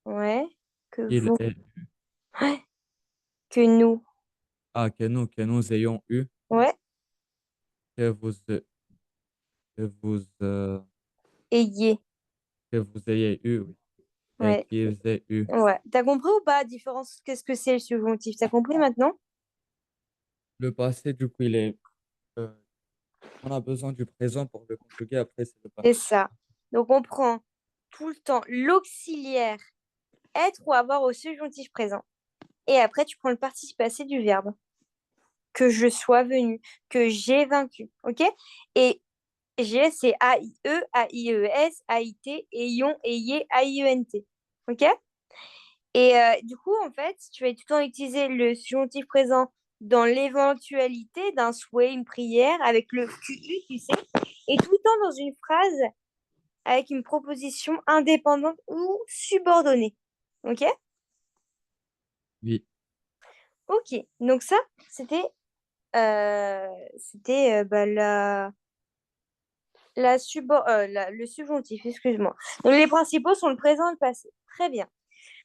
ouais, que qu'il vous, ait, ouais, que nous, que nous ayons eu, ouais, que vous, que vous, ayez, que vous ayez eu, oui, et ouais, qu'ils aient eu. ouais. T'as compris ou pas la différence? Qu'est-ce que c'est le subjonctif? T'as compris maintenant? Le passé, du coup, euh, on a besoin du présent pour le conjuguer, après, c'est le passé. C'est ça. Donc, on prend tout le temps l'auxiliaire être ou avoir au subjonctif présent. Et après, tu prends le participe passé du verbe. Que je sois venu, que j'ai vaincu. OK? Et G, c'est A-I-E, A-I-E-S, A-I-T, Aion, Ayé, A-I-E-N-T. OK? Et du coup, en fait, tu vas tout le temps utiliser le subjonctif présent dans l'éventualité d'un souhait, une prière, avec le QU, tu sais, et tout le temps dans une phrase avec une proposition indépendante ou subordonnée. OK? Oui, OK. Donc ça, c'était bah, le subjonctif, excuse-moi. Donc les principaux sont le présent et le passé. Très bien.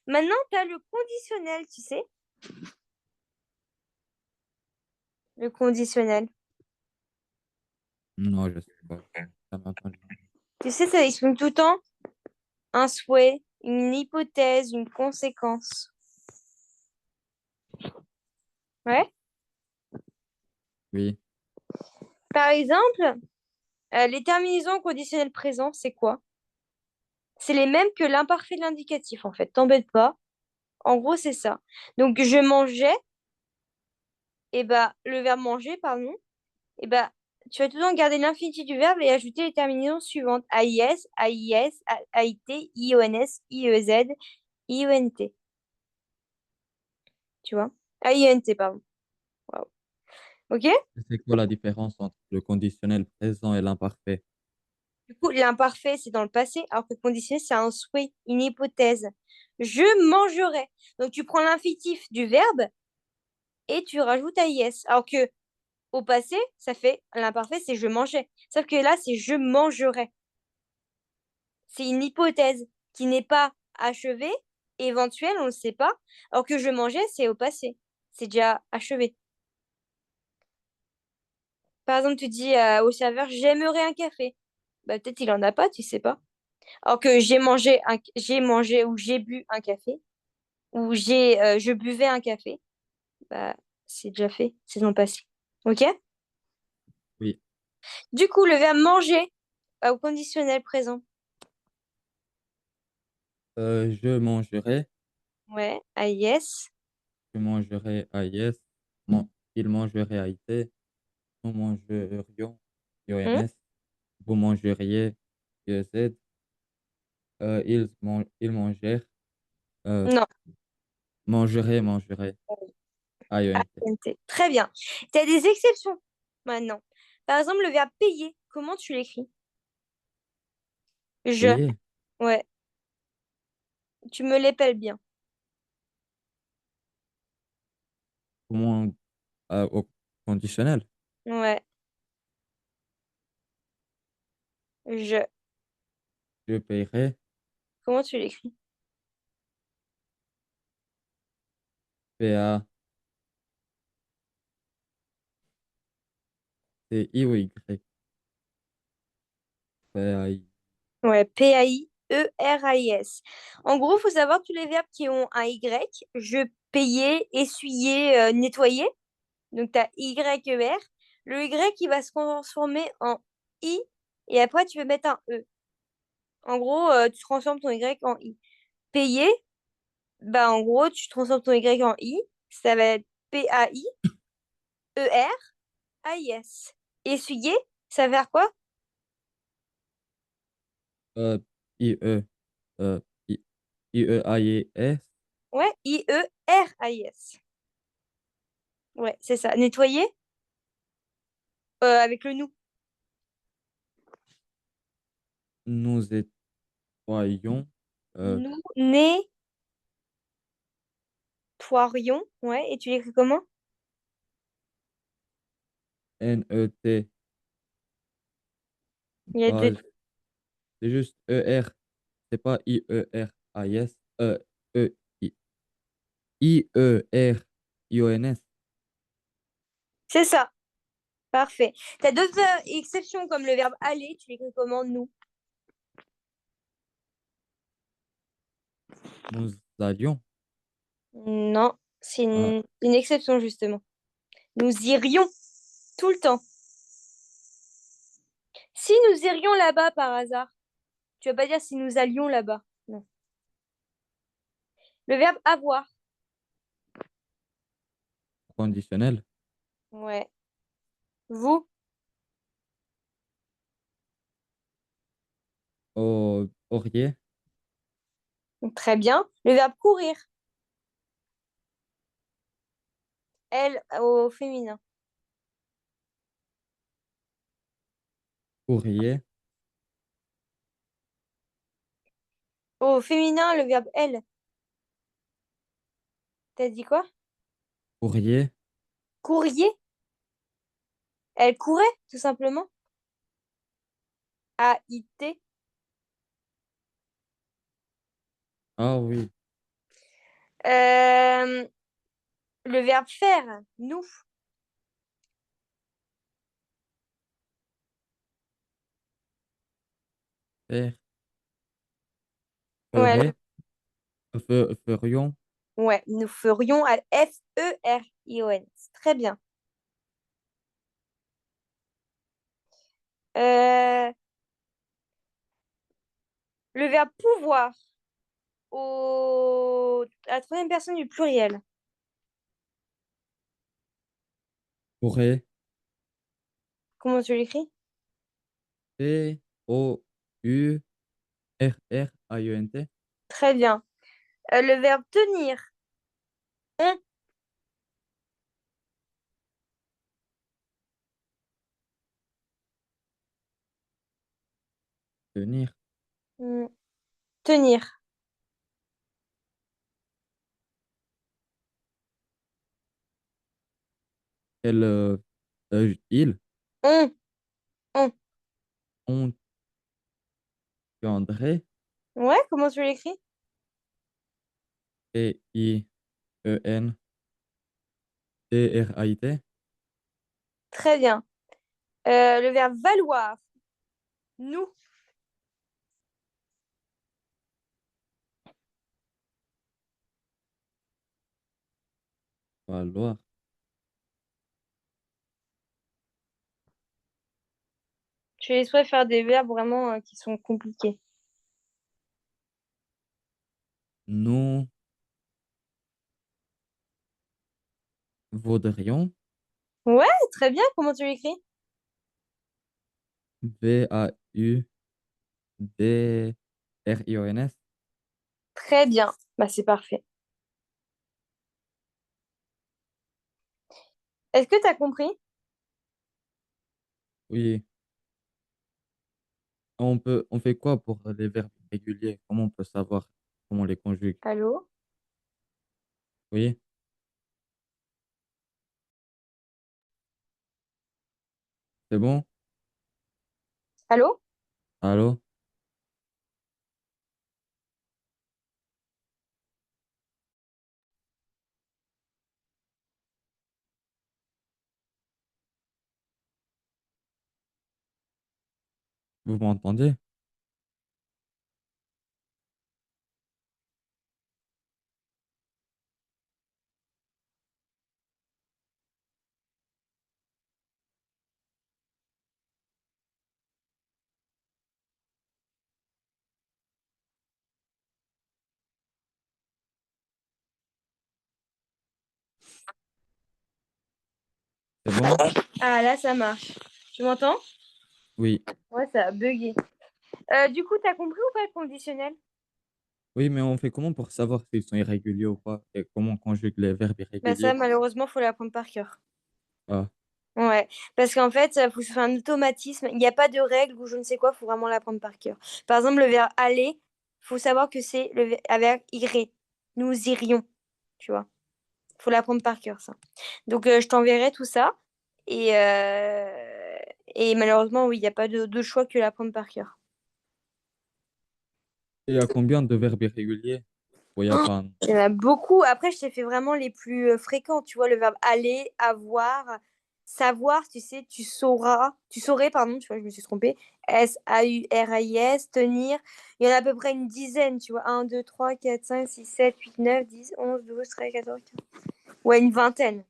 Maintenant, tu as le conditionnel, tu sais, le conditionnel. non, je sais pas. Ça m'a pas- Tu sais, ça exprime tout le temps un souhait, une hypothèse, une conséquence. Ouais. Oui, Par exemple, les terminaisons conditionnelles présents, c'est quoi? C'est les mêmes que l'imparfait de l'indicatif, en fait. T'embête pas. En gros, c'est ça. Donc, je mangeais, et bah, le verbe manger, pardon, et bah, tu vas tout le temps garder l'infinitif du verbe et ajouter les terminaisons suivantes. AIS, AIS, AIT, IONS, IEZ, IENT. Tu vois? AINT, pardon. Wow. OK? c'est quoi la différence entre le conditionnel présent et l'imparfait? Du coup, l'imparfait, c'est dans le passé, alors que le conditionnel, c'est un souhait, une hypothèse. Je mangerai. Donc, tu prends l'infinitif du verbe et tu rajoutes AIS. Alors que au passé, ça fait l'imparfait, c'est je mangeais. Sauf que là, c'est je mangerai. C'est une hypothèse qui n'est pas achevée, éventuelle, on ne le sait pas. Alors que je mangeais, c'est au passé. C'est déjà achevé. Par exemple, tu dis au serveur, j'aimerais un café. Bah, peut-être il en a pas, tu sais pas. Alors que j'ai mangé ou j'ai bu un café, ou je buvais un café, bah, c'est déjà fait, c'est dans le passé. OK? Oui, Du coup, le verbe manger au conditionnel présent. je mangerai, Ouais, ah yes. je mangerai AIS, mon- il mangerait AIT, nous mangerions Hmm. IONS, vous mangeriez IEZ, ils mangèrent, euh, Non. mangerait AENT. ANT. Très bien. Tu as des exceptions maintenant. Par exemple, le verbe payer, comment tu l'écris? Je. Payer, Ouais, tu me l'épelles bien. comment, au conditionnel, Ouais, je. je paierai, Comment tu l'écris? PA, c'est I ou Y, PAI. Ouais, P-A-I-E-R-A-I-S. En gros, il faut savoir tous les verbes qui ont un Y. Je, payer, essuyer, nettoyer. Donc, tu as Y-E-R. Le Y, il va se transformer en I. Et après, tu veux mettre un E. En gros, tu transformes ton Y en I. Payer, bah, en gros, tu transformes ton Y en I. Ça va être P-A-I-E-R-A-I-S. Essuyer, ça va faire quoi? Euh, IE, euh, I- IEAIS, Ouais, I-E-R-A-I-S. Ouais, c'est ça. Nettoyer, avec le nous. nous nettoyons, euh, Nous nettoyons. Ouais, et tu l'écris comment? NET, Il y a deux. bah, c'est juste ER, c'est pas IERAIS, E, I, IERIONS, C'est ça. Parfait. Tu as d'autres exceptions comme le verbe aller. Tu l'écris comment? Nous. nous allions, Non, c'est ah, une exception justement. Nous irions tout le temps. Si nous irions là-bas par hasard, tu vas pas dire si nous allions là-bas. Non. Le verbe avoir. conditionnel, Ouais. Vous. Auriez, Donc, très bien. Le verbe courir. Elle au féminin. courrier, Au féminin, le verbe elle. T'as dit quoi? courrier. Courrier. Elle courait, tout simplement. A-I-T. Ah oui, Euh, le verbe faire. Nous. faire, Ouais, ferait, ferions, ouais, nous ferions à F-E-R-I-O-N. C'est très bien. Euh, le verbe pouvoir à la troisième personne du pluriel. pourrait, Comment tu l'écris? Pourraiunt, Très bien. Le verbe tenir. On. tenir, Hmm, tenir. elle, il, On. on tiendrait, Ouais, comment tu l'écris? Tient, Très bien. Le verbe valoir. Nous. valoir, Je vais soit faire des verbes vraiment qui sont compliqués. nous vaudrions, Ouais, très bien. Comment tu l'écris? Vaudrions, Très bien. Bah, c'est parfait. Est-ce que tu as compris? oui. On fait quoi pour les verbes réguliers? Comment on peut savoir comment on les conjugue? Allô? Oui, c'est bon? Allô? Allô? Vous m'entendez? C'est bon? Ah, là, ça marche. Tu m'entends? Oui. Ouais, ça a bugué. Du coup, tu as compris ou pas le conditionnel? Oui, mais on fait comment pour savoir s'ils sont irréguliers ou pas? Et comment on conjugue les verbes Bah, ça, irréguliers? malheureusement, faut l'apprendre par cœur. Ah, Ouais, parce qu'en fait, faut se faire un automatisme. Il n'y a pas de règle ou je ne sais quoi, faut vraiment l'apprendre par cœur. Par exemple, le verbe aller, faut savoir que c'est le verbe irait. Nous irions, tu vois. Faut l'apprendre par cœur, ça. Donc, je t'enverrai tout ça. Et malheureusement, oui, il n'y a pas de choix que l'apprendre par cœur. il y a combien de verbes irréguliers? Oui, il n'y a pas. Il y en a beaucoup. Après, je t'ai fait vraiment les plus fréquents. Tu vois, le verbe aller, avoir, savoir, tu sais, tu sauras, tu saurais, pardon, tu vois, je me suis trompée. S-A-U-R-I-S, tenir. Il y en a à peu près une dizaine, tu vois. Un 2 3 4 5 6 7 8 9 10 11 12 13 14 15. Ouais, une vingtaine,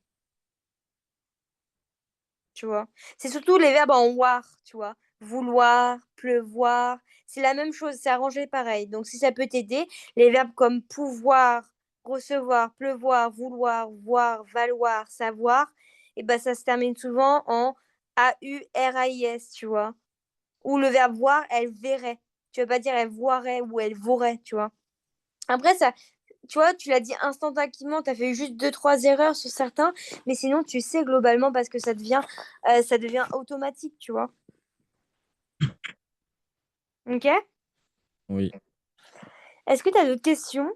tu vois. C'est surtout les verbes en war, tu vois. Vouloir, pleuvoir. C'est la même chose, c'est arrangé pareil. Donc, si ça peut t'aider, les verbes comme pouvoir, recevoir, pleuvoir, vouloir, voir, valoir, savoir, et ben, ça se termine souvent en A-U-R-A-I-S, tu vois. Ou le verbe voir, elle verrait. Tu vas pas dire elle voirait ou elle vaurait, tu vois. Après, ça, tu vois, tu l'as dit instantanément, tu as fait juste deux, trois erreurs sur certains, mais sinon, tu sais globalement parce que ça devient automatique, tu vois. Ok? Oui. Est-ce que tu as d'autres questions?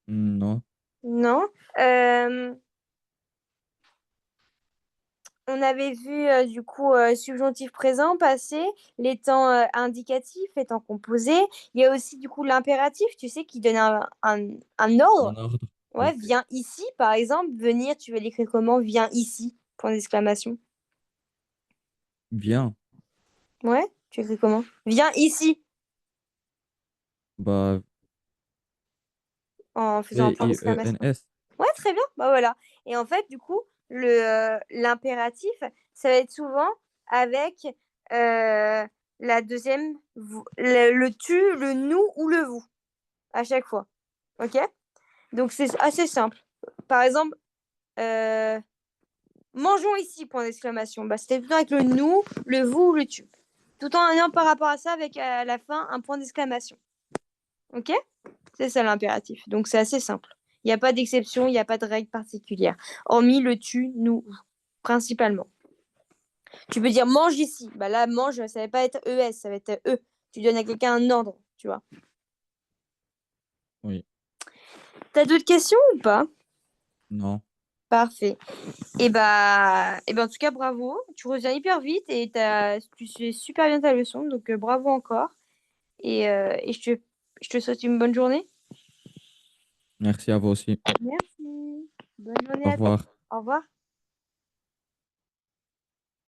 Non. Non. Euh, on avait vu du coup subjonctif présent, passé, les temps indicatifs, les temps composés. Il y a aussi du coup l'impératif, tu sais, qui donne un ordre. Un ordre. Ouais, Oui. viens ici, par exemple. Venir, tu vas l'écrire comment? Viens ici, point d'exclamation. Bien. Ouais, tu écris comment? Viens ici, Bah, en faisant un point d'exclamation. VIENS. Ouais, très bien. Bah voilà. Et en fait, du coup, l'impératif, ça va être souvent avec la deuxième, le tu, le nous ou le vous, à chaque fois. Ok? Donc, c'est assez simple. Par exemple, euh, mangeons ici, point d'exclamation. Bah, c'était tout le temps avec le nous, le vous ou le tu. Tout en ayant par rapport à ça, avec à la fin un point d'exclamation. Ok? C'est ça l'impératif. Donc c'est assez simple. Il n'y a pas d'exception, il n'y a pas de règle particulière. Hormis le tu, nous, principalement. Tu peux dire mange ici. Bah là, mange, ça va pas être ES, ça va être E. Tu donnes à quelqu'un un ordre, tu vois. Oui. T'as d'autres questions ou pas? Non. Parfait. Et ben en tout cas, bravo. Tu reviens hyper vite et tu fais super bien ta leçon. Donc bravo encore. Et je te souhaite une bonne journée. Merci à vous aussi. Merci. Bonne journée Au à toi. revoir. Au revoir.